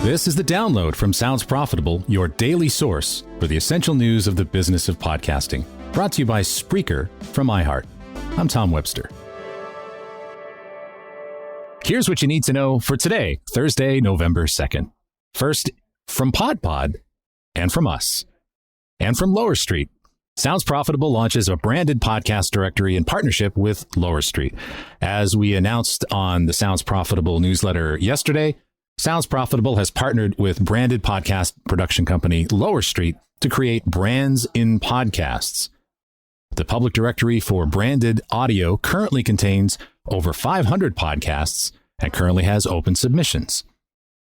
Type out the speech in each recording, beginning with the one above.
This is The Download from Sounds Profitable, your daily source for the essential news of the business of podcasting. Brought to you by Spreaker from iHeart. I'm Tom Webster. Here's what you need to know for today, Thursday, November 2nd. First, from PodPod, and from us, and from Lower Street. Sounds Profitable launches a branded podcast directory in partnership with Lower Street. As we announced on the Sounds Profitable newsletter yesterday, Sounds Profitable has partnered with branded podcast production company Lower Street to create Brands in Podcasts. The public directory for branded audio currently contains over 500 podcasts and currently has open submissions.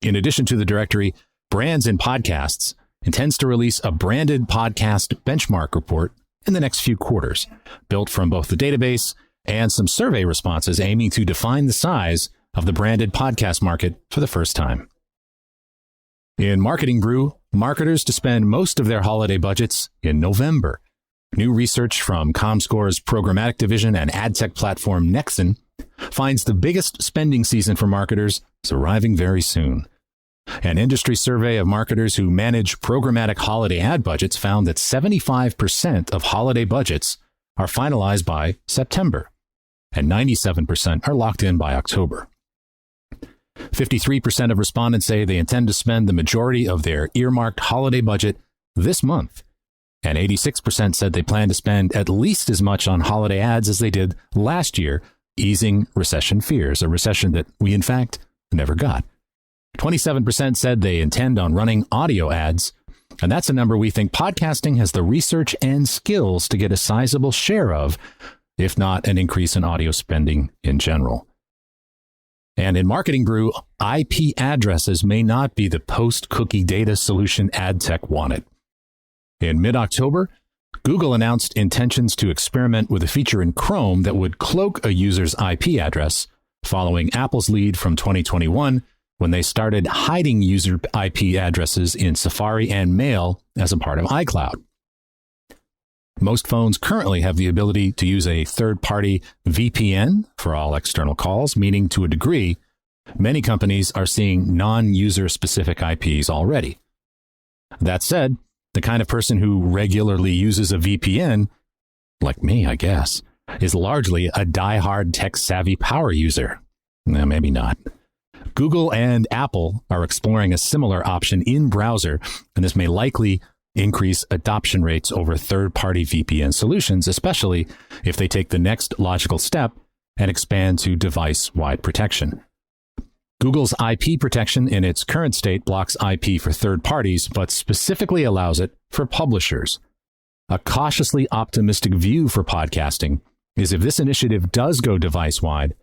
In addition to the directory, Brands in Podcasts intends to release a branded podcast benchmark report in the next few quarters, built from both the database and some survey responses aiming to define the size of the branded podcast market for the first time. In Marketing Brew, marketers to spend most of their holiday budgets in November. New research from Comscore's programmatic division and ad tech platform Nexon finds the biggest spending season for marketers is arriving very soon. An industry survey of marketers who manage programmatic holiday ad budgets found that 75% of holiday budgets are finalized by September, and 97% are locked in by October. 53% of respondents say they intend to spend the majority of their earmarked holiday budget this month, and 86% said they plan to spend at least as much on holiday ads as they did last year, easing recession fears, a recession that we, in fact, never got. 27% said they intend on running audio ads, and that's a number we think podcasting has the research and skills to get a sizable share of, if not an increase in audio spending in general. And in Marketing Brew, IP addresses may not be the post-cookie data solution ad tech wanted. In mid-October, Google announced intentions to experiment with a feature in Chrome that would cloak a user's IP address, following Apple's lead from 2021 when they started hiding user IP addresses in Safari and Mail as a part of iCloud. Most phones currently have the ability to use a third-party VPN for all external calls, meaning to a degree, many companies are seeing non-user specific IPs already. That said, the kind of person who regularly uses a VPN, like me, I guess, is largely a die-hard tech-savvy power user. Maybe not. Google and Apple are exploring a similar option in browser, and this may likely increase adoption rates over third-party VPN solutions, especially if they take the next logical step and expand to device-wide protection. Google's IP protection in its current state blocks IP for third parties, but specifically allows it for publishers. A cautiously optimistic view for podcasting is if this initiative does go device-wide,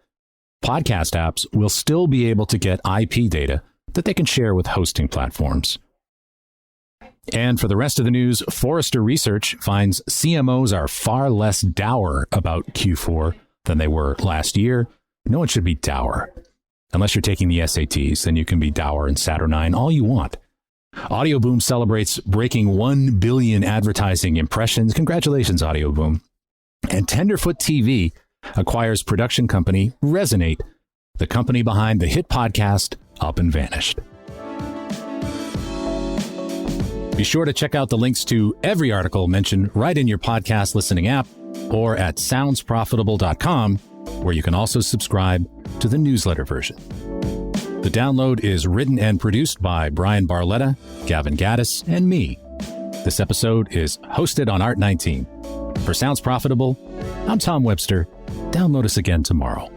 podcast apps will still be able to get IP data that they can share with hosting platforms. And for the rest of the news, Forrester Research finds CMOs are far less dour about Q4 than they were last year. No one should be dour. Unless you're taking the SATs, then you can be dour and saturnine all you want. Audioboom celebrates breaking 1 billion advertising impressions. Congratulations, Audioboom. And Tenderfoot TV acquires production company Resonate, the company behind the hit podcast Up and Vanished. Be sure to check out the links to every article mentioned right in your podcast listening app or at soundsprofitable.com, where you can also subscribe to the newsletter version. The Download is written and produced by Brian Barletta, Gavin Gaddis, and me. This episode is hosted on Art19. For Sounds Profitable, I'm Tom Webster. Download us again tomorrow.